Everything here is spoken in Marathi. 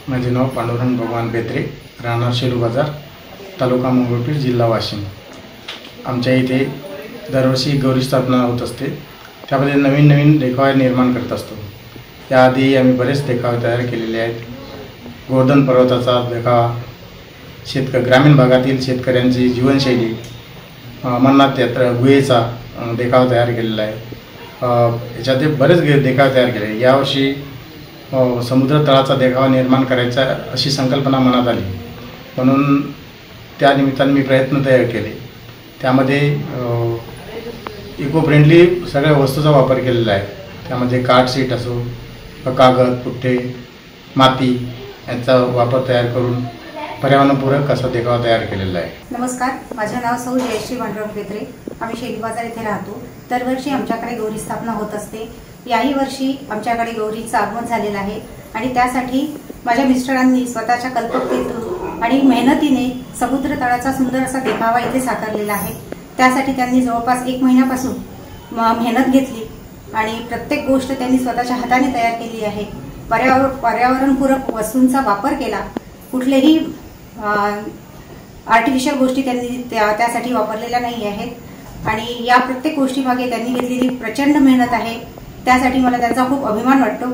माझे नाव पांडुरंग भगवान बेत्रे, राहणार शेलू बाजार, तालुका मंगरुळपीर, जिल्हा वाशिम। आमच्या इथे दरवर्षी गौरी स्थापना होत असते। त्यामध्ये नवीन नवीन देखावे निर्माण करत असतो। याआधी आम्ही बरेच देखावे तयार केलेले आहेत। गोवर्धन पर्वताचा देखावा, ग्रामीण भागातील शेतकऱ्यांची जीवनशैली, अमरनाथ यात्रा गुहेचा देखावा तयार केलेला आहे। याच्यात बरेच देखावे तयार केले। यावर्षी समुद्र तळाचा देखावा निर्माण करायचा अशी संकल्पना मनात आली, म्हणून त्या निमित्ताने मी प्रयत्न तयार केले। त्यामध्ये इको फ्रेंडली सगळ्या वस्तूचा वापर केलेला आहे। त्यामध्ये कार्ड शीट असो, कागद, पुठ्ठे, माती यांचा वापर तयार करून पर्यावरणपूरक असा देखावा तयार केलेला आहे। नमस्कार, माझे नाव सौ जयश्री पांडुरंग बेत्रे। आम्ही शेलू बाजार येथे राहतो। दरवर्षी आमच्याकडे गौरी स्थापना होत असते। याही वर्षी आमच्याकडे गौरीचं आगमन झालेलं आहे आणि त्यासाठी माझ्या मिस्टरांनी स्वतःच्या कल्पकतेतून आणि मेहनतीने समुद्र तळाचा सुंदर असा देखावा इथे साकारलेला आहे। त्यासाठी त्यांनी जवळपास 1 महिन्यापासून मेहनत घेतली आणि प्रत्येक गोष्ट त्यांनी स्वतःच्या हाताने तयार केली आहे। पर्यावरणपूरक वस्तूंचा वापर केला। कुठलेही आर्टिफिशियल गोष्टी त्यांनी त्यासाठी वापरलेल्या नाही आहेत आणि या प्रत्येक गोष्टीमागे त्यांनी घेतलेली प्रचंड मेहनत आहे। त्यासाठी मला त्यांचा खूप अभिमान वाटतो।